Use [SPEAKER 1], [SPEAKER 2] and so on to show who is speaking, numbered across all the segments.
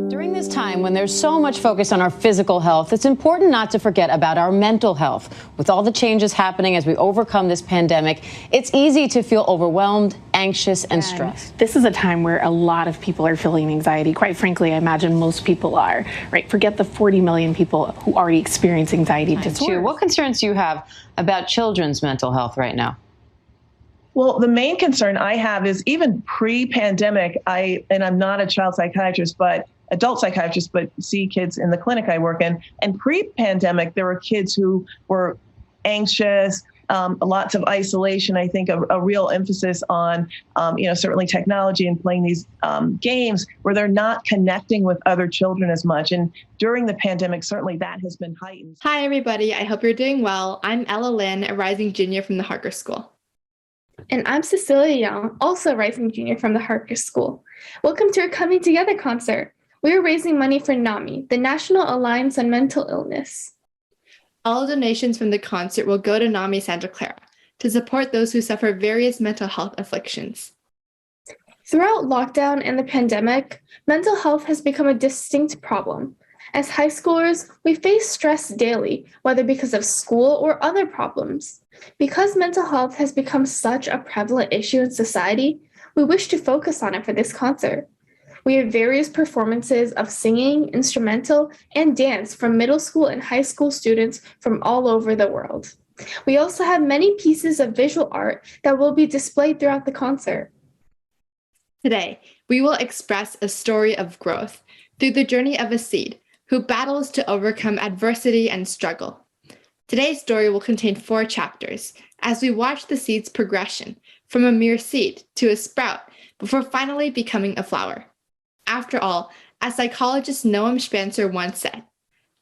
[SPEAKER 1] During this time, when there's so much focus on our physical health, it's important not to forget about our mental health. With all the changes happening as we overcome this pandemic, it's easy to feel overwhelmed, anxious, and stressed.
[SPEAKER 2] This is a time where a lot of people are feeling anxiety. Quite frankly, I imagine most people are, right? Forget the 40 million people who already experience anxiety disorder.
[SPEAKER 1] What concerns do you have about children's mental health right now?
[SPEAKER 3] Well, the main concern I have is even pre-pandemic, and I'm not a child psychiatrist, but adult psychiatrist, but see kids in the clinic I work in. And pre-pandemic, there were kids who were anxious, lots of isolation. I think a real emphasis on, certainly technology and playing these games where they're not connecting with other children as much. And during the pandemic, certainly that has been heightened.
[SPEAKER 4] Hi, everybody. I hope you're doing well. I'm Ella Lin, a rising junior from the Harker School.
[SPEAKER 5] And I'm Cecilia Yang, also a rising junior from the Harker School. Welcome to our Coming Together concert. We are raising money for NAMI, the National Alliance on Mental Illness.
[SPEAKER 4] All donations from the concert will go to NAMI Santa Clara to support those who suffer various mental health afflictions.
[SPEAKER 5] Throughout lockdown and the pandemic, mental health has become a distinct problem. As high schoolers, we face stress daily, whether because of school or other problems. Because mental health has become such a prevalent issue in society, we wish to focus on it for this concert. We have various performances of singing, instrumental, and dance from middle school and high school students from all over the world. We also have many pieces of visual art that will be displayed throughout the concert.
[SPEAKER 4] Today, we will express a story of growth through the journey of a seed who battles to overcome adversity and struggle. Today's story will contain 4 chapters as we watch the seed's progression from a mere seed to a sprout before finally becoming a flower. After all, as psychologist Noam Spencer once said,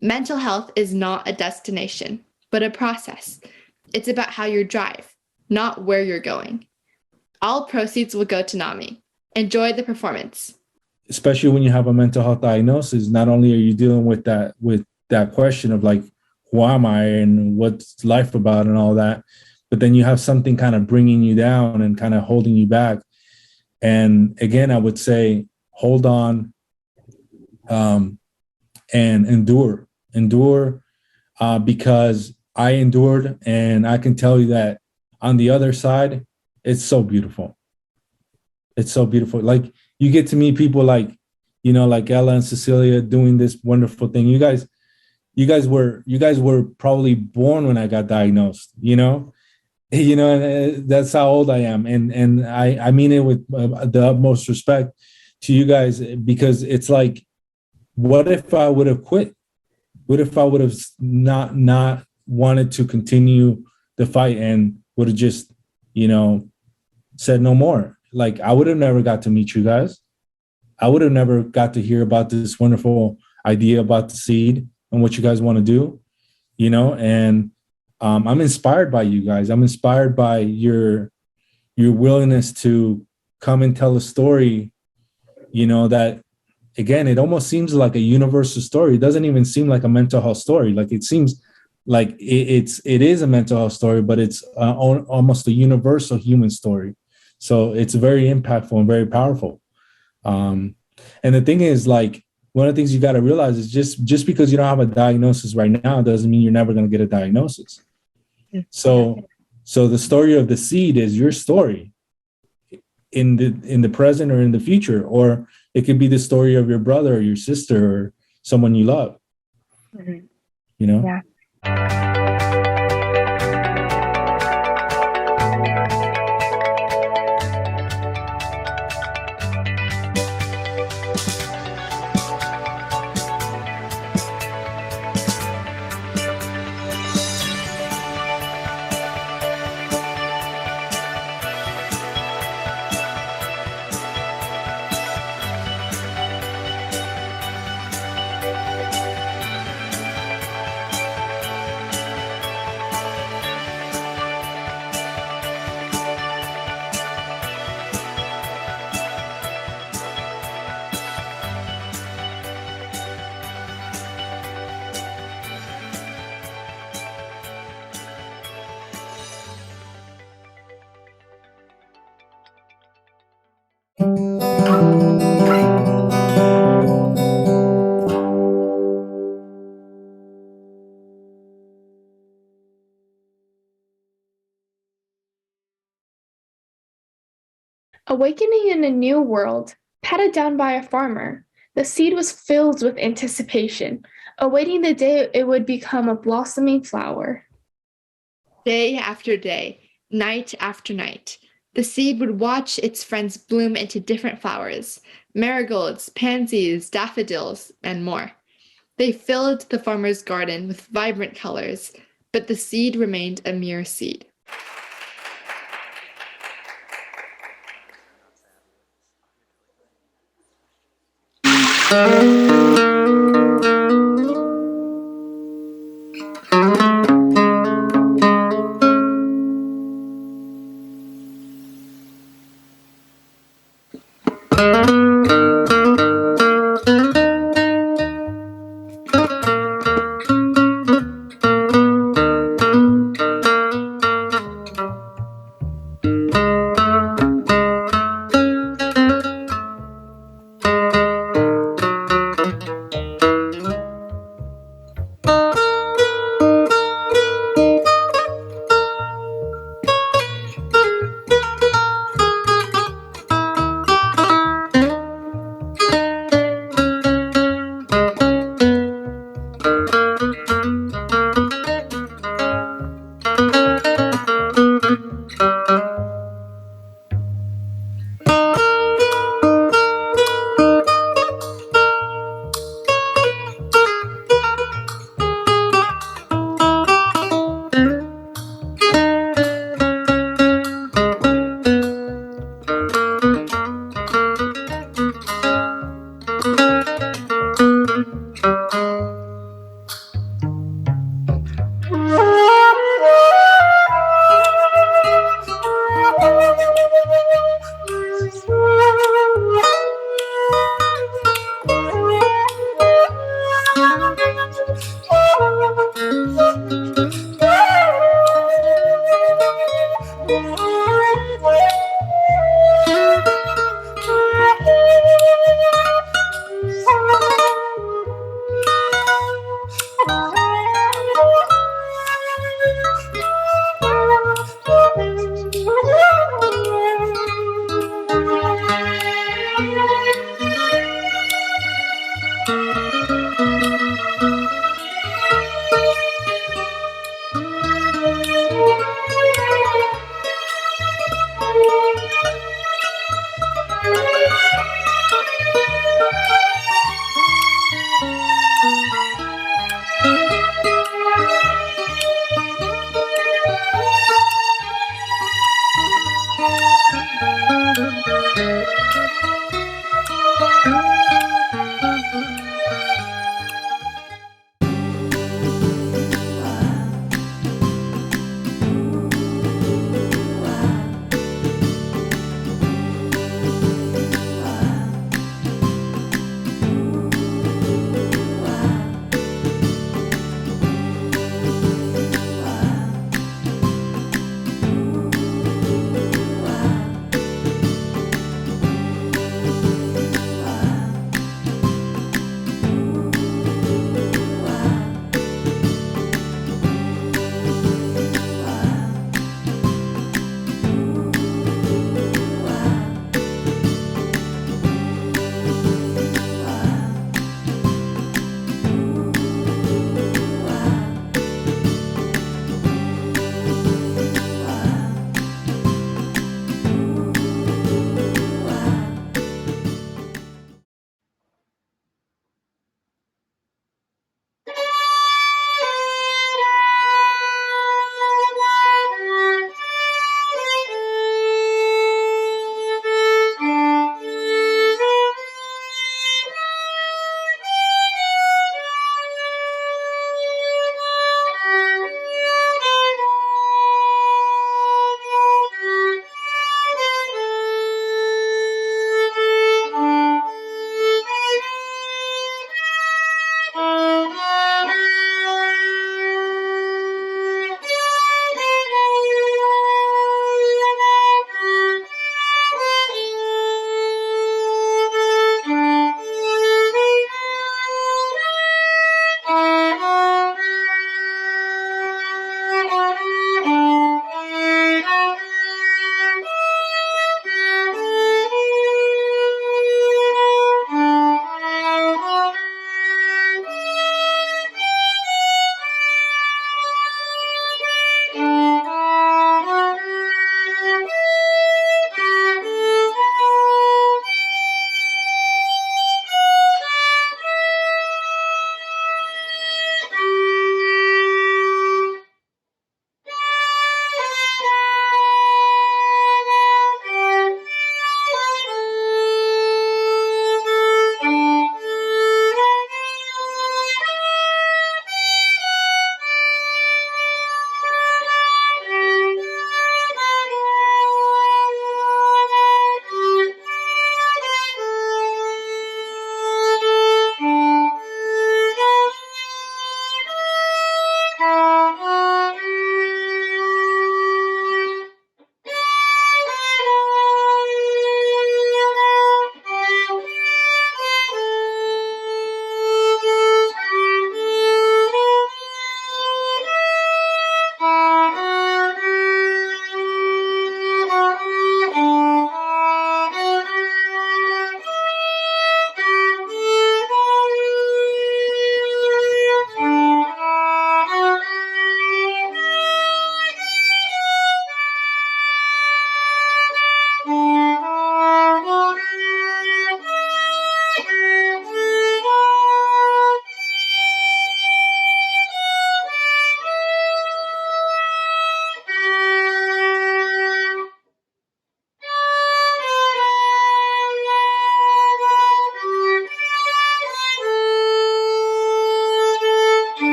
[SPEAKER 4] mental health is not a destination, but a process. It's about how you drive, not where you're going. All proceeds will go to NAMI. Enjoy the performance.
[SPEAKER 6] Especially when you have a mental health diagnosis, not only are you dealing with that question of like, who am I and what's life about and all that, but then you have something kind of bringing you down and kind of holding you back. And again, I would say, hold on and endure because I endured, and I can tell you that on the other side, it's so beautiful. It's so beautiful. Like you get to meet people like Ella and Cecilia doing this wonderful thing. You guys were probably born when I got diagnosed, and that's how old I am. And I mean it with the utmost respect to you guys, because it's like, what if I would have quit? What if I would have not wanted to continue the fight and would have just, said no more? Like, I would have never got to meet you guys. I would have never got to hear about this wonderful idea about the seed and what you guys want to do, and I'm inspired by you guys. I'm inspired by your willingness to come and tell a story, that, again, it almost seems like a universal story. It doesn't even seem like a mental health story. Like, it seems like it is a mental health story, but it's almost a universal human story. So it's very impactful and very powerful. And the thing is, like, one of the things you got to realize is just because you don't have a diagnosis right now doesn't mean you're never going to get a diagnosis. So the story of the seed is your story in the present or in the future, or it could be the story of your brother or your sister or someone you love.
[SPEAKER 7] Mm-hmm.
[SPEAKER 6] Yeah.
[SPEAKER 5] Awakening in a new world, patted down by a farmer, the seed was filled with anticipation, awaiting the day it would become a blossoming flower.
[SPEAKER 4] Day after day, night after night, the seed would watch its friends bloom into different flowers, marigolds, pansies, daffodils, and more. They filled the farmer's garden with vibrant colors, but the seed remained a mere seed.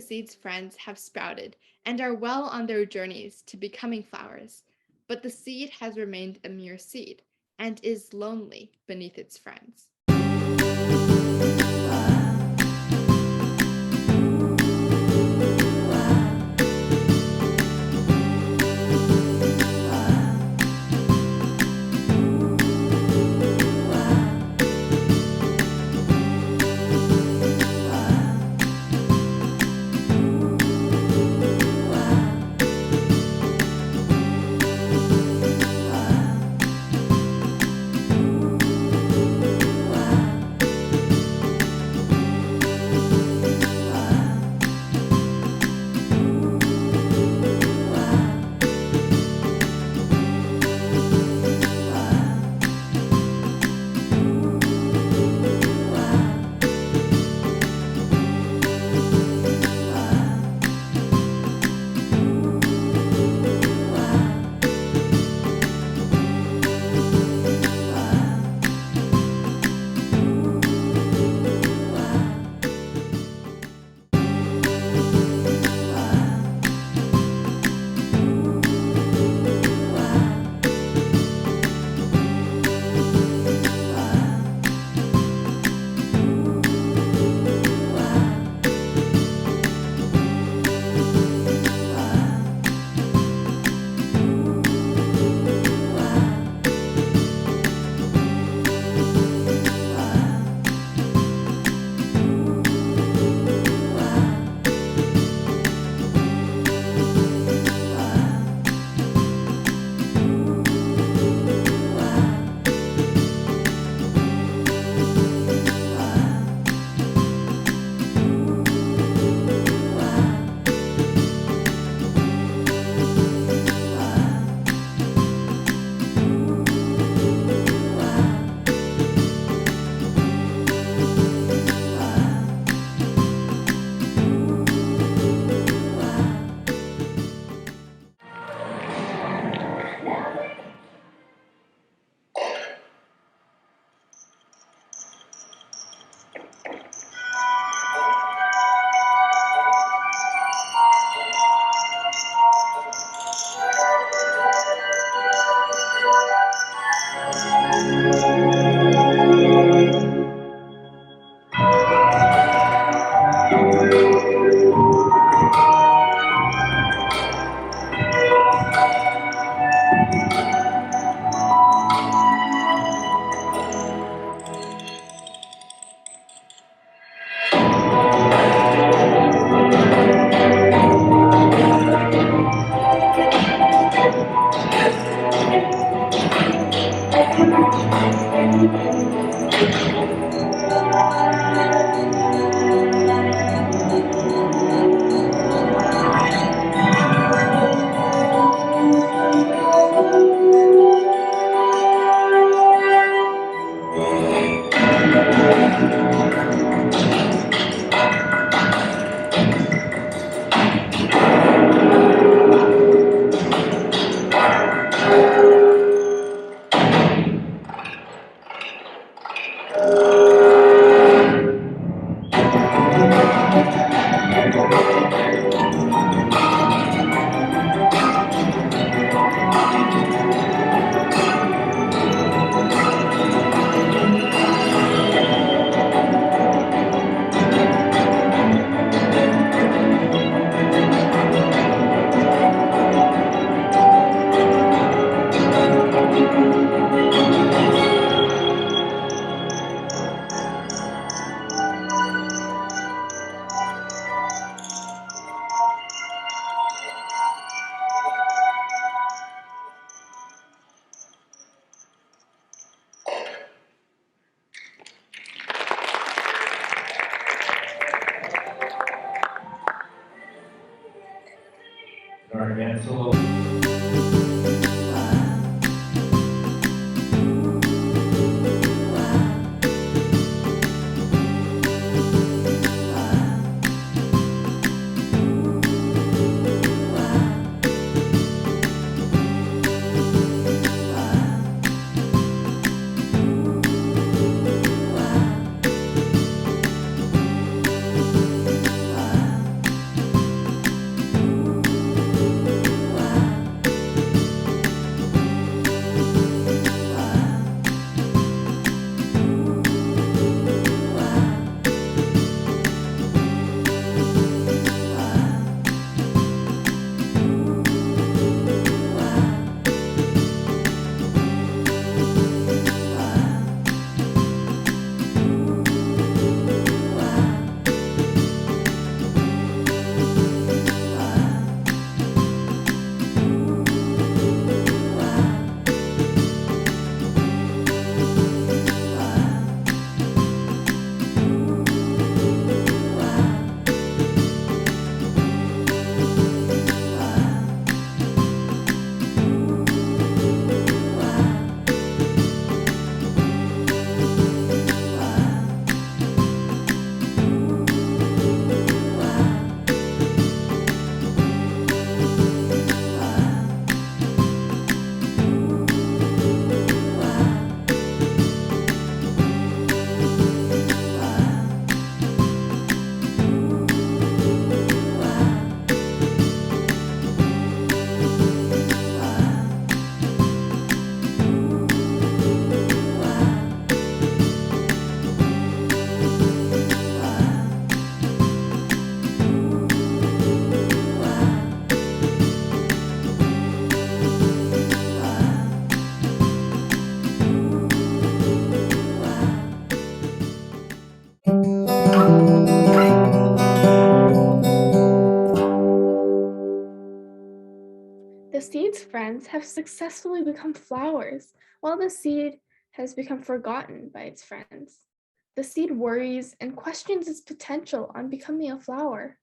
[SPEAKER 4] seed's friends have sprouted and are well on their journeys to becoming flowers, but the seed has remained a mere seed and is lonely beneath its friends.
[SPEAKER 5] friends have successfully become flowers, while the seed has become forgotten by its friends. The seed worries and questions its potential on becoming a flower.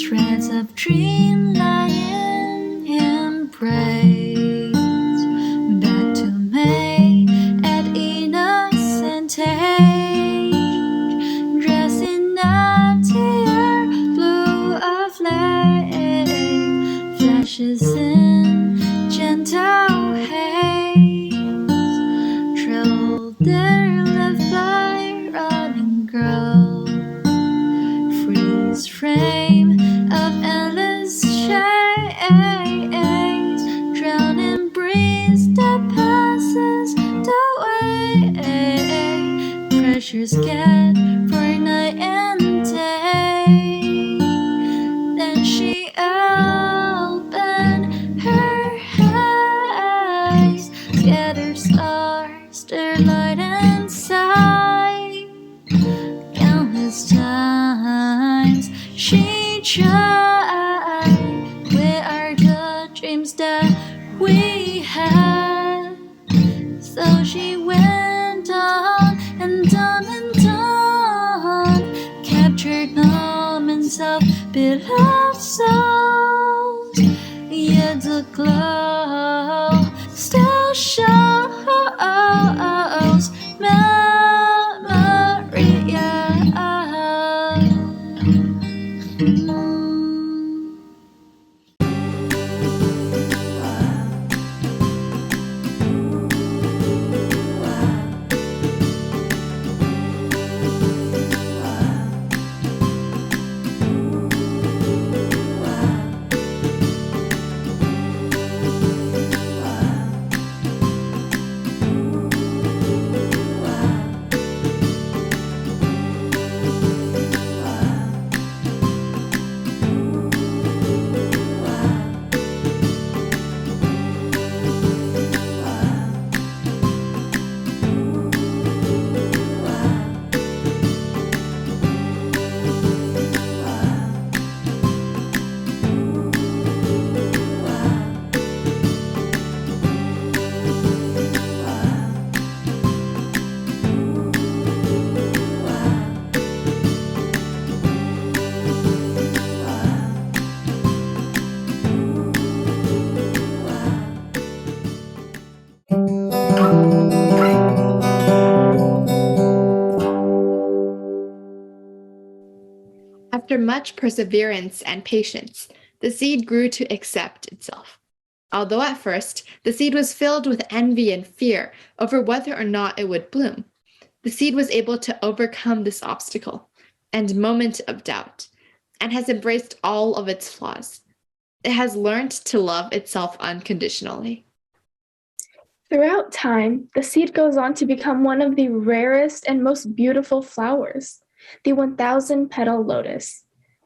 [SPEAKER 7] Threads of dream lying in braids, back to May at innocent age, dressed in a tear blue of late, flashes in gentle haze, trail their left by running girl, freeze frame of endless shades, drown in breeze that passes the way, pressures get for night and day. Then she opened her eyes, scattered stars, their light inside. Countless times she tried. Where are the dreams that we had. So she went on and on and on, captured moments of bitter souls. Yet the glow still shows
[SPEAKER 4] After much perseverance and patience, the seed grew to accept itself. Although at first, the seed was filled with envy and fear over whether or not it would bloom, the seed was able to overcome this obstacle and moment of doubt, and has embraced all of its flaws. It has learned to love itself unconditionally.
[SPEAKER 5] Throughout time, the seed goes on to become one of the rarest and most beautiful flowers, the 1,000-petal lotus.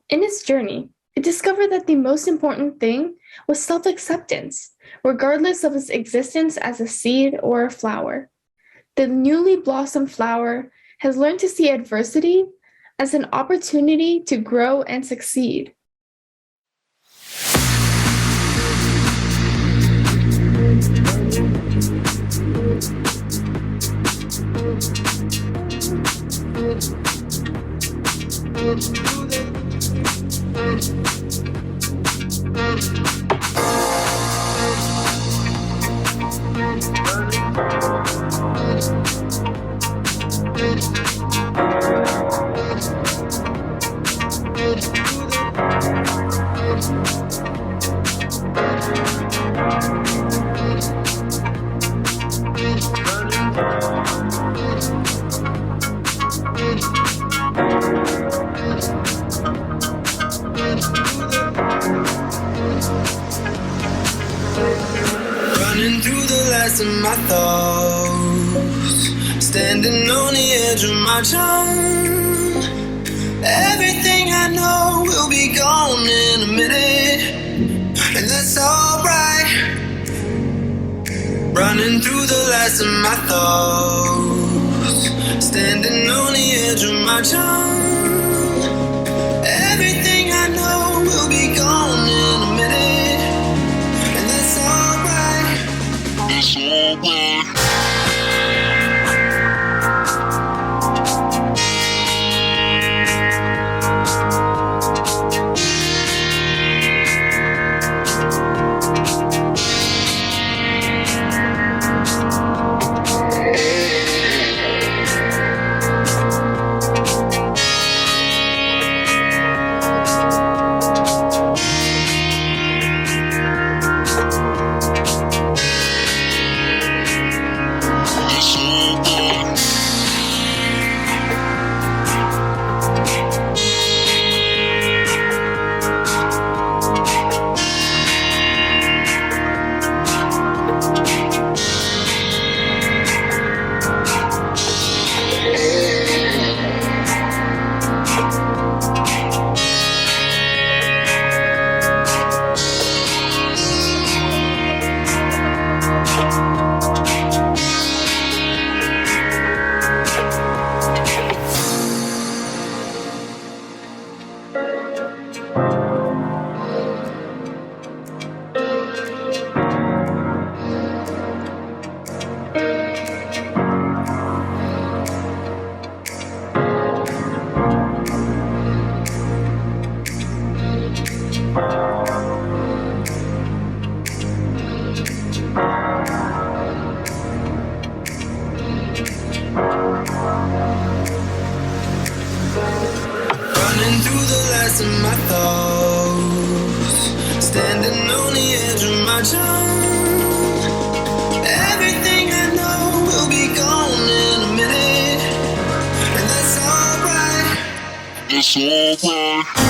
[SPEAKER 5] In its journey, it discovered that the most important thing was self-acceptance, regardless of its existence as a seed or a flower. The newly blossomed flower has learned to see adversity as an opportunity to grow and succeed.
[SPEAKER 8] Running through the last of my thoughts, standing on the edge of my tongue. Everything I know will be gone in a minute, and that's alright. Running through the last of my thoughts, standing on the edge of my tongue. Everything I know will be gone in a minute, and that's alright. That's alright. running through the last of my thoughts, standing on the edge of my tongue. Everything I know will be gone in a minute, and that's alright. That's alright.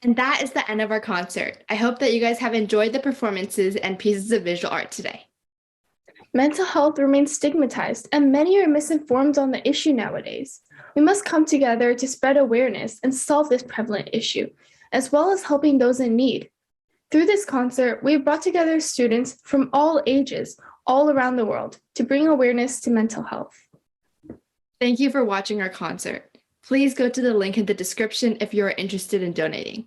[SPEAKER 4] And that is the end of our concert. I hope that you guys have enjoyed the performances and pieces of visual art today.
[SPEAKER 5] Mental health remains stigmatized, and many are misinformed on the issue nowadays. We must come together to spread awareness and solve this prevalent issue, as well as helping those in need. Through this concert, we have brought together students from all ages, all around the world, to bring awareness to mental health.
[SPEAKER 4] Thank you for watching our concert. Please go to the link in the description if you are interested in donating.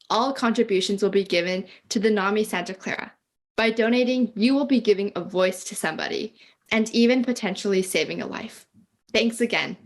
[SPEAKER 4] All contributions will be given to the NAMI Santa Clara. By donating, you will be giving a voice to somebody and even potentially saving a life. Thanks again.